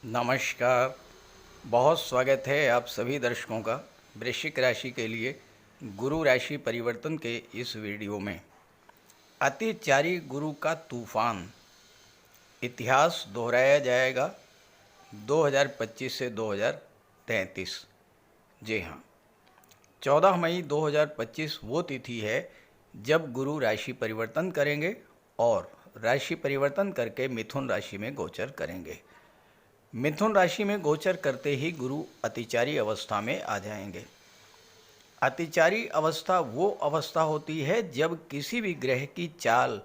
नमस्कार। बहुत स्वागत है आप सभी दर्शकों का वृश्चिक राशि के लिए गुरु राशि परिवर्तन के इस वीडियो में। अतिचारी गुरु का तूफान इतिहास दोहराया जाएगा 2025 से 2033। जी हाँ, 14 मई 2025 वो तिथि है जब गुरु राशि परिवर्तन करेंगे और राशि परिवर्तन करके मिथुन राशि में गोचर करेंगे। मिथुन राशि में गोचर करते ही गुरु अतिचारी अवस्था में आ जाएंगे। अतिचारी अवस्था वो अवस्था होती है जब किसी भी ग्रह की चाल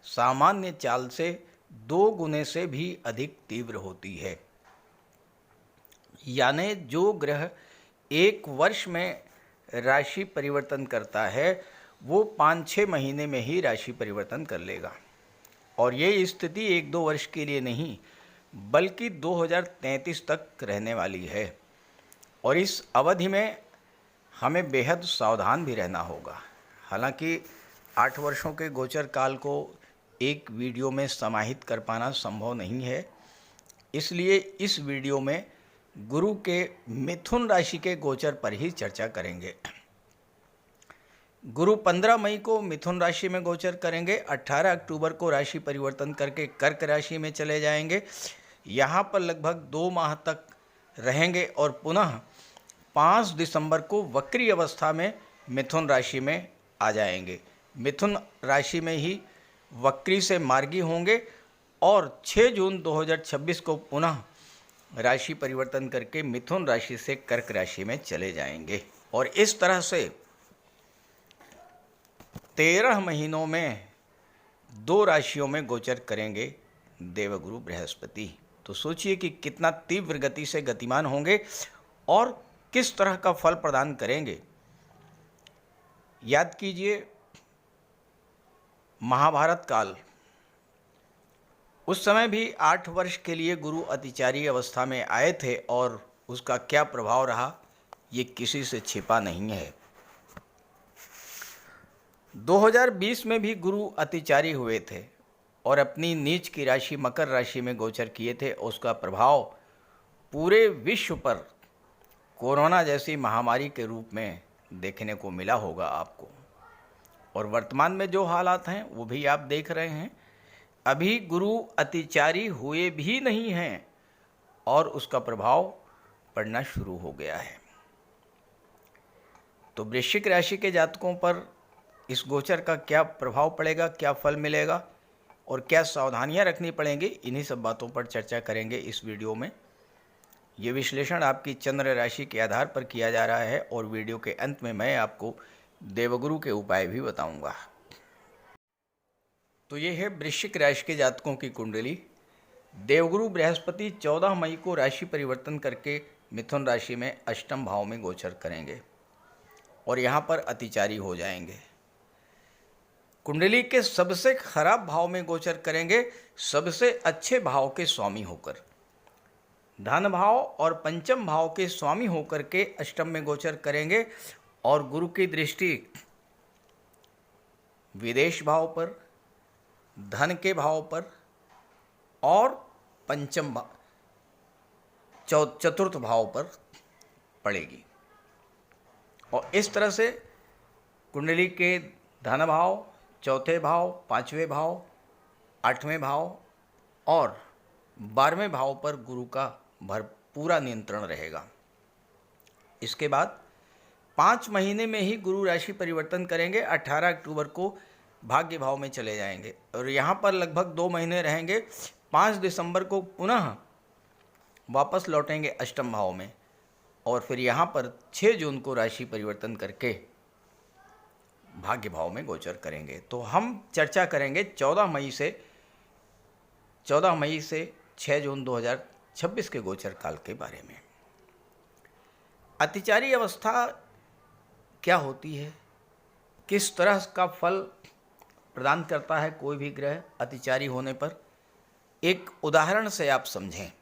सामान्य चाल से 2 गुने से भी अधिक तीव्र होती है। यानी जो ग्रह एक वर्ष में राशि परिवर्तन करता है वो 5-6 महीने में ही राशि परिवर्तन कर लेगा। और ये स्थिति 1-2 वर्ष के लिए नहीं बल्कि 2033 तक रहने वाली है। और इस अवधि में हमें बेहद सावधान भी रहना होगा। हालांकि 8 वर्षों के गोचर काल को एक वीडियो में समाहित कर पाना संभव नहीं है, इसलिए इस वीडियो में गुरु के मिथुन राशि के गोचर पर ही चर्चा करेंगे। गुरु 15 मई को मिथुन राशि में गोचर करेंगे। 18 अक्टूबर को राशि परिवर्तन करके कर्क राशि में चले जाएंगे। यहाँ पर लगभग 2 माह तक रहेंगे और पुनः 5 दिसंबर को वक्री अवस्था में मिथुन राशि में आ जाएंगे। मिथुन राशि में ही वक्री से मार्गी होंगे और 6 जून 2026 को पुनः राशि परिवर्तन करके मिथुन राशि से कर्क राशि में चले जाएंगे। और इस तरह से 13 महीनों में 2 राशियों में गोचर करेंगे देवगुरु बृहस्पति। तो सोचिए कि कितना तीव्र गति से गतिमान होंगे और किस तरह का फल प्रदान करेंगे। याद कीजिए महाभारत काल, उस समय भी 8 वर्ष के लिए गुरु अतिचारी अवस्था में आए थे और उसका क्या प्रभाव रहा ये किसी से छिपा नहीं है। 2020 में भी गुरु अतिचारी हुए थे और अपनी नीच की राशि मकर राशि में गोचर किए थे। उसका प्रभाव पूरे विश्व पर कोरोना जैसी महामारी के रूप में देखने को मिला होगा आपको। और वर्तमान में जो हालात हैं वो भी आप देख रहे हैं। अभी गुरु अतिचारी हुए भी नहीं हैं और उसका प्रभाव पड़ना शुरू हो गया है। तो वृश्चिक राशि के जातकों पर इस गोचर का क्या प्रभाव पड़ेगा, क्या फल मिलेगा और क्या सावधानियां रखनी पड़ेंगी, इन्हीं सब बातों पर चर्चा करेंगे इस वीडियो में। ये विश्लेषण आपकी चंद्र राशि के आधार पर किया जा रहा है और वीडियो के अंत में मैं आपको देवगुरु के उपाय भी बताऊंगा। तो ये है वृश्चिक राशि के जातकों की कुंडली। देवगुरु बृहस्पति 14 मई को राशि परिवर्तन करके मिथुन राशि में अष्टम भाव में गोचर करेंगे और यहाँ पर अतिचारी हो जाएंगे। कुंडली के सबसे खराब भाव में गोचर करेंगे सबसे अच्छे भाव के स्वामी होकर। धन भाव और पंचम भाव के स्वामी होकर के अष्टम में गोचर करेंगे और गुरु की दृष्टि विदेश भाव पर, धन के भाव पर और पंचम भाव चतुर्थ भाव पर पड़ेगी। और इस तरह से कुंडली के धन भाव, चौथे भाव, 5वें भाव, 8वें भाव और 12वें भाव पर गुरु का पूरा नियंत्रण रहेगा। इसके बाद 5 महीने में ही गुरु राशि परिवर्तन करेंगे। 18 अक्टूबर को भाग्य भाव में चले जाएंगे और यहाँ पर लगभग 2 महीने रहेंगे। 5 दिसंबर को पुनः वापस लौटेंगे अष्टम भाव में और फिर यहाँ पर 6 जून को राशि परिवर्तन करके भाग्य भाव में गोचर करेंगे। तो हम चर्चा करेंगे 14 मई से 6 जून 2026 के गोचर काल के बारे में। अतिचारी अवस्था क्या होती है, किस तरह का फल प्रदान करता है कोई भी ग्रह अतिचारी होने पर, एक उदाहरण से आप समझें।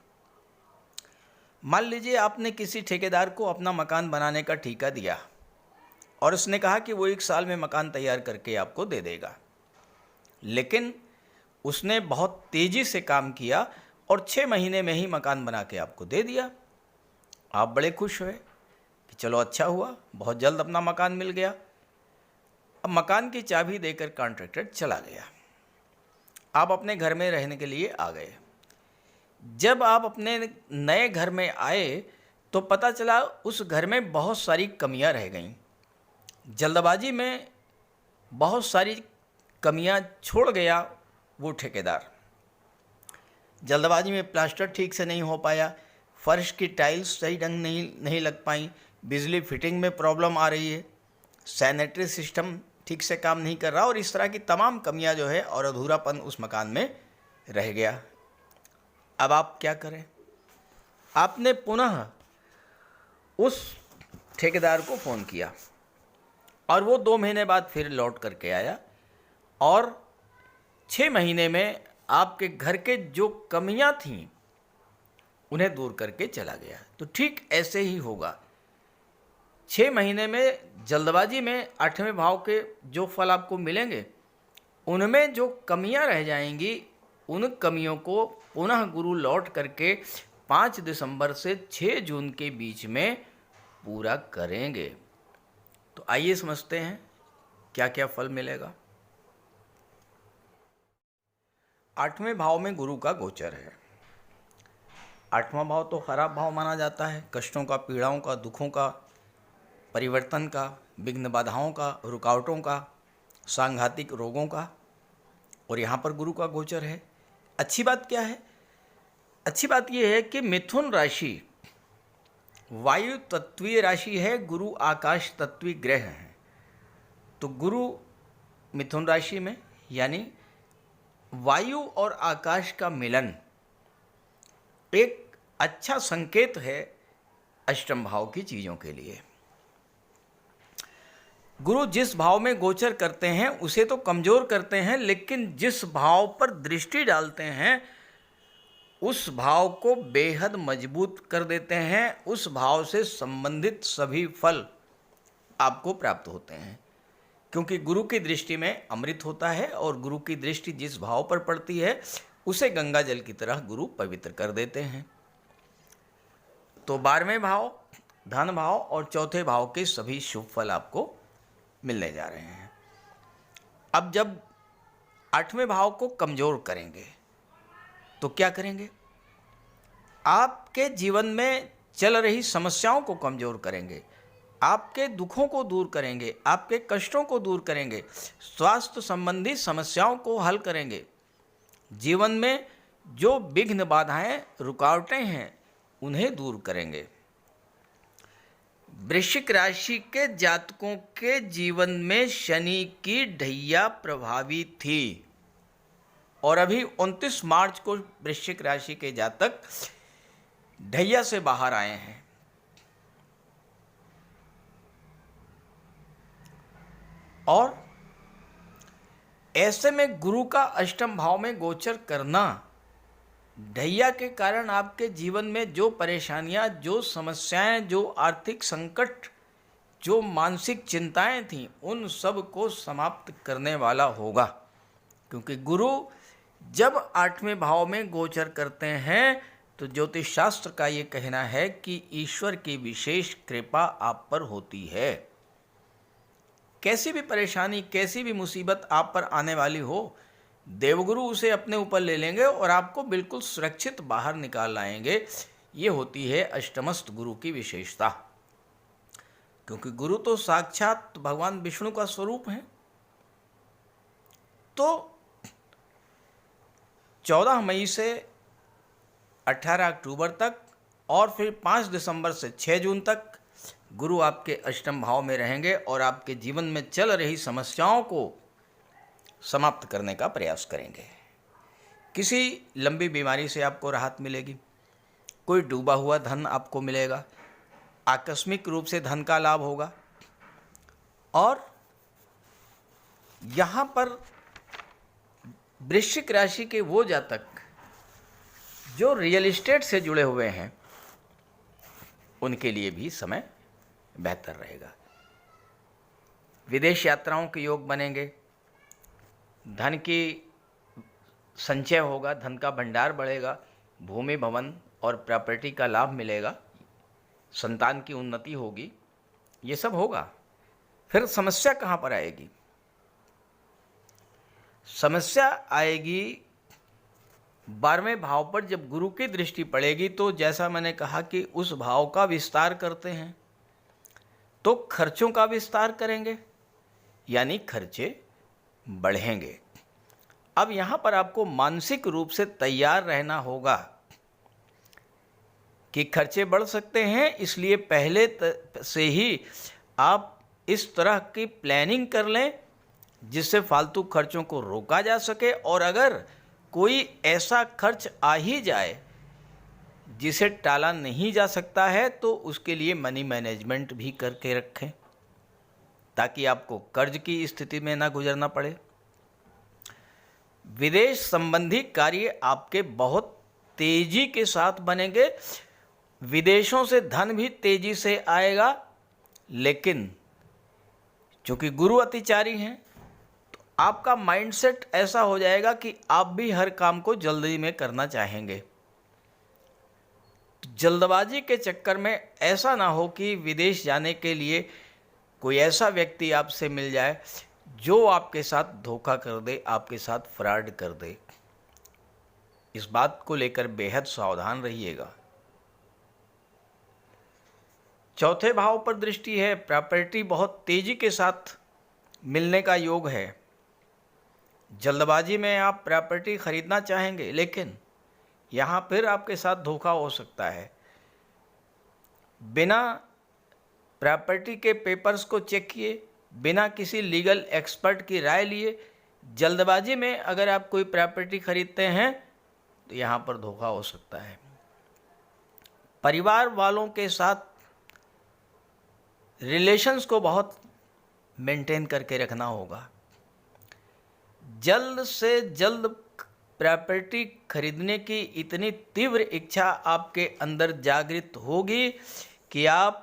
मान लीजिए आपने किसी ठेकेदार को अपना मकान बनाने का ठेका दिया और उसने कहा कि वो 1 साल में मकान तैयार करके आपको दे देगा, लेकिन उसने बहुत तेज़ी से काम किया और 6 महीने में ही मकान बना के आपको दे दिया। आप बड़े खुश हुए कि चलो अच्छा हुआ, बहुत जल्द अपना मकान मिल गया। अब मकान की चाबी देकर कॉन्ट्रैक्टर चला गया। आप अपने घर में रहने के लिए आ गए। जब आप अपने नए घर में आए तो पता चला उस घर में बहुत सारी कमियां रह गईं। जल्दबाजी में बहुत सारी कमियां छोड़ गया वो ठेकेदार। जल्दबाजी में प्लास्टर ठीक से नहीं हो पाया, फर्श की टाइल्स सही ढंग नहीं लग पाई, बिजली फिटिंग में प्रॉब्लम आ रही है, सैनिटरी सिस्टम ठीक से काम नहीं कर रहा, और इस तरह की तमाम कमियां जो है और अधूरापन उस मकान में रह गया। अब आप क्या करें? आपने पुनः उस ठेकेदार को फ़ोन किया और वो 2 महीने बाद फिर लौट करके आया और 6 महीने में आपके घर के जो कमियां थीं उन्हें दूर करके चला गया। तो ठीक ऐसे ही होगा। 6 महीने में जल्दबाजी में 8वें भाव के जो फल आपको मिलेंगे, उनमें जो कमियां रह जाएंगी, उन कमियों को पुनः गुरु लौट करके 5 दिसंबर से 6 जून के बीच में पूरा करेंगे। तो आइए समझते हैं क्या क्या फल मिलेगा। 8वें भाव में गुरु का गोचर है। 8वां भाव तो खराब भाव माना जाता है, कष्टों का, पीड़ाओं का, दुखों का, परिवर्तन का, विघ्न बाधाओं का, रुकावटों का, सांघातिक रोगों का, और यहाँ पर गुरु का गोचर है। अच्छी बात क्या है? अच्छी बात यह है कि मिथुन राशि वायु तत्वीय राशि है, गुरु आकाश तत्वीय ग्रह हैं। तो गुरु मिथुन राशि में, यानी वायु और आकाश का मिलन एक अच्छा संकेत है अष्टम भाव की चीज़ों के लिए। गुरु जिस भाव में गोचर करते हैं उसे तो कमज़ोर करते हैं, लेकिन जिस भाव पर दृष्टि डालते हैं उस भाव को बेहद मजबूत कर देते हैं। उस भाव से संबंधित सभी फल आपको प्राप्त होते हैं, क्योंकि गुरु की दृष्टि में अमृत होता है और गुरु की दृष्टि जिस भाव पर पड़ती है उसे गंगा जल की तरह गुरु पवित्र कर देते हैं। तो 12वें भाव, धन भाव और चौथे भाव के सभी शुभ फल आपको मिलने जा रहे हैं। अब जब 8वें भाव को कमज़ोर करेंगे तो क्या करेंगे? आपके जीवन में चल रही समस्याओं को कमज़ोर करेंगे, आपके दुखों को दूर करेंगे, आपके कष्टों को दूर करेंगे, स्वास्थ्य संबंधी समस्याओं को हल करेंगे। जीवन में जो विघ्न बाधाएं, रुकावटें हैं उन्हें दूर करेंगे। वृश्चिक राशि के जातकों के जीवन में शनि की ढैया प्रभावी थी और अभी 29 मार्च को वृश्चिक राशि के जातक ढैया से बाहर आए हैं। और ऐसे में गुरु का अष्टम भाव में गोचर करना, ढैया के कारण आपके जीवन में जो परेशानियां, जो समस्याएं, जो आर्थिक संकट, जो मानसिक चिंताएं थीं, उन सब को समाप्त करने वाला होगा। क्योंकि गुरु जब 8वें भाव में गोचर करते हैं तो ज्योतिष शास्त्र का ये कहना है कि ईश्वर की विशेष कृपा आप पर होती है। कैसी भी परेशानी, कैसी भी मुसीबत आप पर आने वाली हो, देवगुरु उसे अपने ऊपर ले लेंगे और आपको बिल्कुल सुरक्षित बाहर निकाल लाएंगे। ये होती है अष्टमस्त गुरु की विशेषता, क्योंकि गुरु तो साक्षात भगवान विष्णु का स्वरूप है। तो 14 मई से 18 अक्टूबर तक और फिर 5 दिसंबर से 6 जून तक गुरु आपके अष्टम भाव में रहेंगे और आपके जीवन में चल रही समस्याओं को समाप्त करने का प्रयास करेंगे। किसी लंबी बीमारी से आपको राहत मिलेगी, कोई डूबा हुआ धन आपको मिलेगा, आकस्मिक रूप से धन का लाभ होगा। और यहाँ पर वृश्चिक राशि के वो जातक जो रियल एस्टेट से जुड़े हुए हैं उनके लिए भी समय बेहतर रहेगा। विदेश यात्राओं के योग बनेंगे, धन की संचय होगा, धन का भंडार बढ़ेगा, भूमि भवन और प्रॉपर्टी का लाभ मिलेगा, संतान की उन्नति होगी, ये सब होगा। फिर समस्या कहाँ पर आएगी? समस्या आएगी 12वें भाव पर। जब गुरु की दृष्टि पड़ेगी तो जैसा मैंने कहा कि उस भाव का विस्तार करते हैं तो खर्चों का विस्तार करेंगे, यानी खर्चे बढ़ेंगे। अब यहाँ पर आपको मानसिक रूप से तैयार रहना होगा कि खर्चे बढ़ सकते हैं, इसलिए पहले से ही आप इस तरह की प्लानिंग कर लें जिससे फालतू खर्चों को रोका जा सके। और अगर कोई ऐसा खर्च आ ही जाए जिसे टाला नहीं जा सकता है तो उसके लिए मनी मैनेजमेंट भी करके रखें ताकि आपको कर्ज की स्थिति में ना गुजरना पड़े। विदेश संबंधी कार्य आपके बहुत तेजी के साथ बनेंगे, विदेशों से धन भी तेजी से आएगा, लेकिन चूंकि गुरु अतिचारी हैं तो आपका माइंडसेट ऐसा हो जाएगा कि आप भी हर काम को जल्दी में करना चाहेंगे। जल्दबाजी के चक्कर में ऐसा ना हो कि विदेश जाने के लिए कोई ऐसा व्यक्ति आपसे मिल जाए जो आपके साथ धोखा कर दे, आपके साथ फ्रॉड कर दे। इस बात को लेकर बेहद सावधान रहिएगा। चौथे भाव पर दृष्टि है, प्रॉपर्टी बहुत तेजी के साथ मिलने का योग है। जल्दबाजी में आप प्रॉपर्टी खरीदना चाहेंगे, लेकिन यहाँ फिर आपके साथ धोखा हो सकता है। बिना प्रॉपर्टी के पेपर्स को चेक किए, बिना किसी लीगल एक्सपर्ट की राय लिए जल्दबाजी में अगर आप कोई प्रॉपर्टी खरीदते हैं तो यहाँ पर धोखा हो सकता है। परिवार वालों के साथ रिलेशंस को बहुत मेंटेन करके रखना होगा। जल्द से जल्द प्रॉपर्टी खरीदने की इतनी तीव्र इच्छा आपके अंदर जागृत होगी कि आप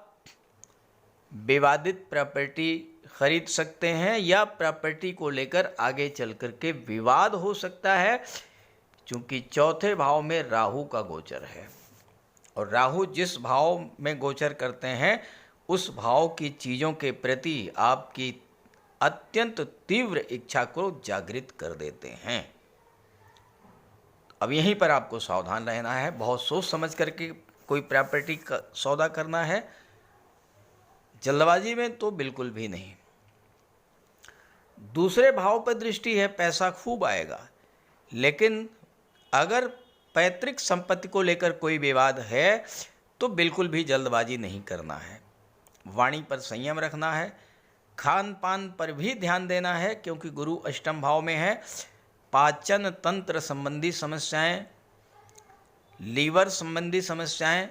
विवादित प्रॉपर्टी खरीद सकते हैं या प्रॉपर्टी को लेकर आगे चल कर के विवाद हो सकता है, क्योंकि चौथे भाव में राहु का गोचर है और राहु जिस भाव में गोचर करते हैं उस भाव की चीज़ों के प्रति आपकी अत्यंत तीव्र इच्छा को जागृत कर देते हैं। अब यहीं पर आपको सावधान रहना है, बहुत सोच समझ करके कोई प्रॉपर्टी का सौदा करना है, जल्दबाजी में तो बिल्कुल भी नहीं। दूसरे भाव पर दृष्टि है, पैसा खूब आएगा, लेकिन अगर पैतृक संपत्ति को लेकर कोई विवाद है तो बिल्कुल भी जल्दबाजी नहीं करना है। वाणी पर संयम रखना है, खान पान पर भी ध्यान देना है, क्योंकि गुरु अष्टम भाव में है। पाचन तंत्र संबंधी समस्याएं, लीवर संबंधी समस्याएं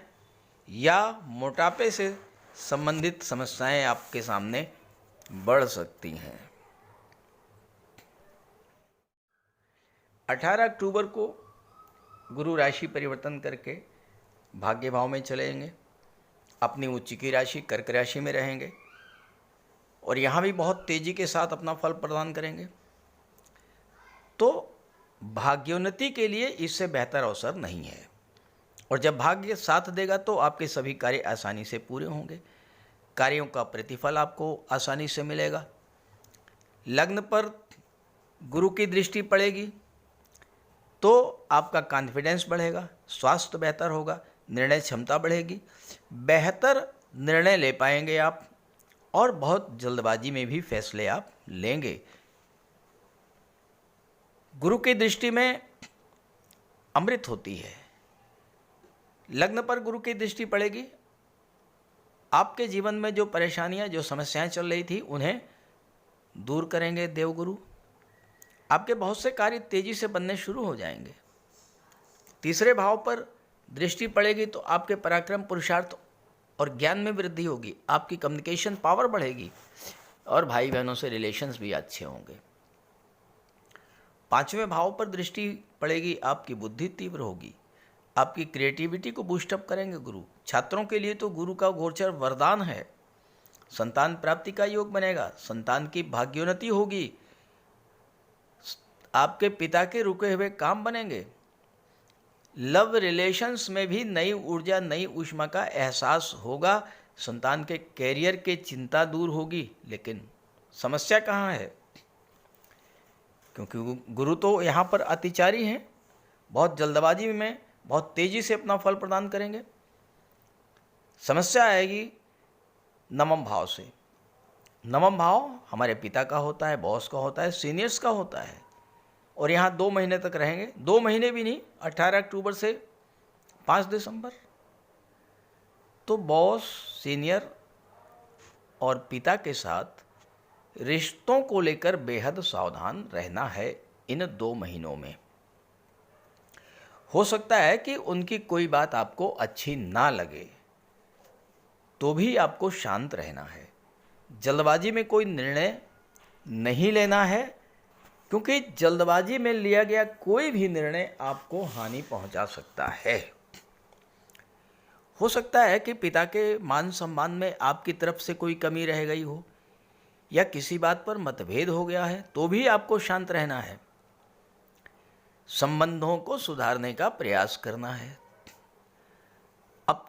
या मोटापे से संबंधित समस्याएं आपके सामने बढ़ सकती हैं। 18 अक्टूबर को गुरु राशि परिवर्तन करके भाग्य भाव में चलेंगे, अपनी उच्च की राशि कर्क राशि में रहेंगे और यहाँ भी बहुत तेजी के साथ अपना फल प्रदान करेंगे। तो भाग्योन्नति के लिए इससे बेहतर अवसर नहीं है, और जब भाग्य साथ देगा तो आपके सभी कार्य आसानी से पूरे होंगे, कार्यों का प्रतिफल आपको आसानी से मिलेगा। लग्न पर गुरु की दृष्टि पड़ेगी तो आपका कॉन्फिडेंस बढ़ेगा, स्वास्थ्य बेहतर होगा, निर्णय क्षमता बढ़ेगी, बेहतर निर्णय ले पाएंगे आप और बहुत जल्दबाजी में भी फैसले आप लेंगे। गुरु की दृष्टि में अमृत होती है। लग्न पर गुरु की दृष्टि पड़ेगी, आपके जीवन में जो परेशानियां, जो समस्याएं चल रही थी उन्हें दूर करेंगे देवगुरु। आपके बहुत से कार्य तेजी से बनने शुरू हो जाएंगे। तीसरे भाव पर दृष्टि पड़ेगी तो आपके पराक्रम, पुरुषार्थ और ज्ञान में वृद्धि होगी, आपकी कम्युनिकेशन पावर बढ़ेगी और भाई बहनों से रिलेशंस भी अच्छे होंगे। पांचवें भाव पर दृष्टि पड़ेगी, आपकी बुद्धि तीव्र होगी, आपकी क्रिएटिविटी को बूस्टअप करेंगे गुरु। छात्रों के लिए तो गुरु का गोचर वरदान है, संतान प्राप्ति का योग बनेगा, संतान की भाग्योन्नति होगी, आपके पिता के रुके हुए काम बनेंगे, लव रिलेशंस में भी नई ऊर्जा, नई ऊष्मा का एहसास होगा। संतान के कैरियर की चिंता दूर होगी। लेकिन समस्या कहाँ है? क्योंकि गुरु तो यहाँ पर अतिचारी हैं, बहुत जल्दबाजी में बहुत तेजी से अपना फल प्रदान करेंगे। समस्या आएगी नवम भाव से। नवम भाव हमारे पिता का होता है, बॉस का होता है, सीनियर्स का होता है। और यहाँ 2 महीने तक रहेंगे, 2 महीने भी नहीं, 18 अक्टूबर से 5 दिसंबर। तो बॉस, सीनियर और पिता के साथ रिश्तों को लेकर बेहद सावधान रहना है इन 2 महीनों में। हो सकता है कि उनकी कोई बात आपको अच्छी ना लगे, तो भी आपको शांत रहना है। जल्दबाजी में कोई निर्णय नहीं लेना है, क्योंकि जल्दबाजी में लिया गया कोई भी निर्णय आपको हानि पहुंचा सकता है। हो सकता है कि पिता के मान सम्मान में आपकी तरफ से कोई कमी रह गई हो, या किसी बात पर मतभेद हो गया है, तो भी आपको शांत रहना है। संबंधों को सुधारने का प्रयास करना है। अब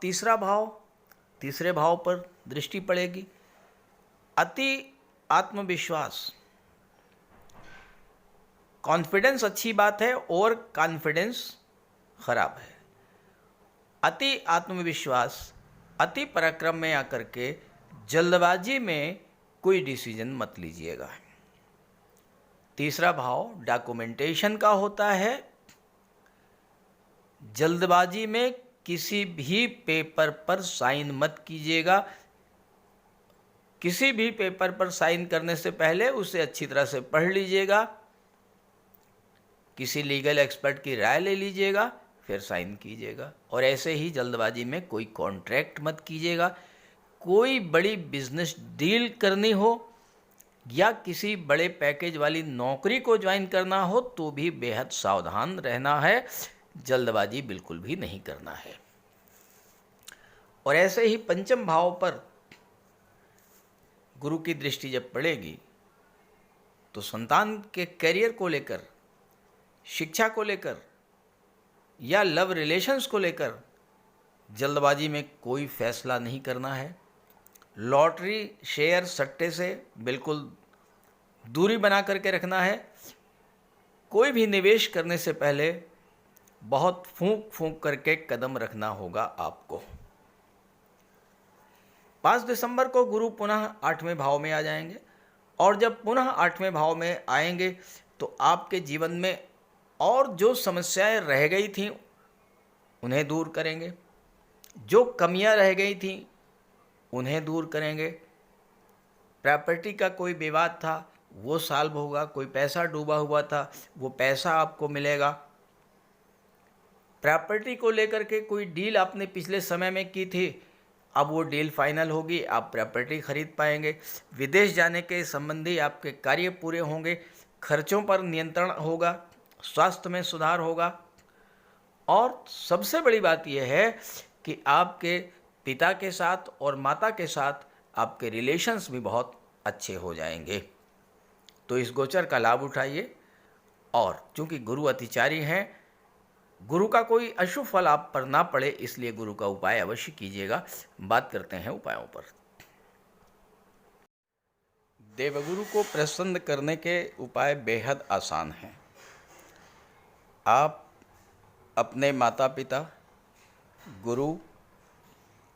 तीसरे भाव पर दृष्टि पड़ेगी। अति आत्मविश्वास, कॉन्फिडेंस अच्छी बात है, और कॉन्फिडेंस खराब है। अति आत्मविश्वास, अति पराक्रम में आकर के जल्दबाजी में कोई डिसीजन मत लीजिएगा। तीसरा भाव डॉक्यूमेंटेशन का होता है। जल्दबाजी में किसी भी पेपर पर साइन मत कीजिएगा। किसी भी पेपर पर साइन करने से पहले उसे अच्छी तरह से पढ़ लीजिएगा, किसी लीगल एक्सपर्ट की राय ले लीजिएगा, फिर साइन कीजिएगा। और ऐसे ही जल्दबाजी में कोई कॉन्ट्रैक्ट मत कीजिएगा। कोई बड़ी बिजनेस डील करनी हो या किसी बड़े पैकेज वाली नौकरी को ज्वाइन करना हो, तो भी बेहद सावधान रहना है। जल्दबाजी बिल्कुल भी नहीं करना है। और ऐसे ही पंचम भाव पर गुरु की दृष्टि जब पड़ेगी, तो संतान के करियर को लेकर, शिक्षा को लेकर या लव रिलेशंस को लेकर जल्दबाजी में कोई फैसला नहीं करना है। लॉटरी, शेयर, सट्टे से बिल्कुल दूरी बना करके रखना है। कोई भी निवेश करने से पहले बहुत फूंक फूंक करके कदम रखना होगा आपको। 5 दिसंबर को गुरु पुनः 8वें भाव में आ जाएंगे, और जब पुनः 8वें भाव में आएंगे तो आपके जीवन में और जो समस्याएं रह गई थीं उन्हें दूर करेंगे, जो कमियां रह गई थीं उन्हें दूर करेंगे। प्रॉपर्टी का कोई विवाद था वो सॉल्व होगा, कोई पैसा डूबा हुआ था वो पैसा आपको मिलेगा। प्रॉपर्टी को लेकर के कोई डील आपने पिछले समय में की थी, अब वो डील फाइनल होगी, आप प्रॉपर्टी खरीद पाएंगे। विदेश जाने के संबंधी आपके कार्य पूरे होंगे, खर्चों पर नियंत्रण होगा, स्वास्थ्य में सुधार होगा। और सबसे बड़ी बात यह है कि आपके पिता के साथ और माता के साथ आपके रिलेशंस भी बहुत अच्छे हो जाएंगे। तो इस गोचर का लाभ उठाइए। और चूंकि गुरु अतिचारी हैं, गुरु का कोई अशुभ फल आप पर ना पड़े, इसलिए गुरु का उपाय अवश्य कीजिएगा। बात करते हैं उपायों पर। देवगुरु को प्रसन्न करने के उपाय बेहद आसान हैं। आप अपने माता पिता, गुरु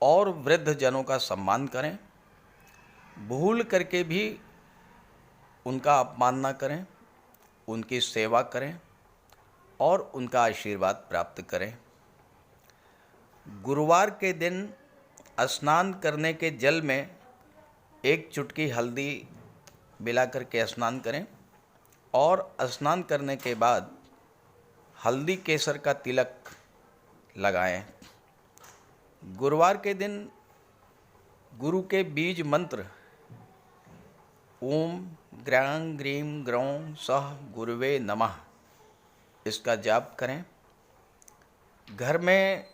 और वृद्ध जनों का सम्मान करें। भूल करके भी उनका अपमान ना करें, उनकी सेवा करें और उनका आशीर्वाद प्राप्त करें। गुरुवार के दिन स्नान करने के जल में 1 चुटकी हल्दी मिला करके स्नान करें, और स्नान करने के बाद हल्दी केसर का तिलक लगाएं। गुरुवार के दिन गुरु के बीज मंत्र ओम ग्रां ग्रीं ग्रौं सह गुरुवे नमः इसका जाप करें। घर में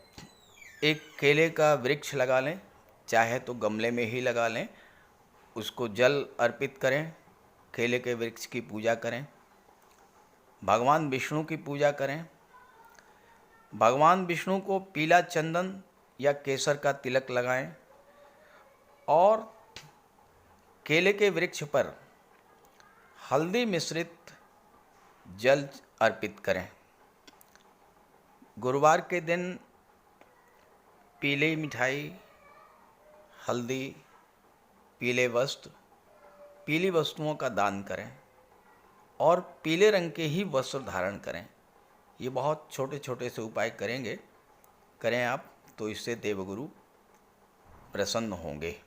एक केले का वृक्ष लगा लें, चाहे तो गमले में ही लगा लें, उसको जल अर्पित करें, केले के वृक्ष की पूजा करें, भगवान विष्णु की पूजा करें। भगवान विष्णु को पीला चंदन या केसर का तिलक लगाएं और केले के वृक्ष पर हल्दी मिश्रित जल अर्पित करें। गुरुवार के दिन पीली मिठाई, हल्दी, पीले वस्त्र, पीली वस्तुओं का दान करें और पीले रंग के ही वस्त्र धारण करें। ये बहुत छोटे छोटे से उपाय करें आप तो इससे देवगुरु प्रसन्न होंगे।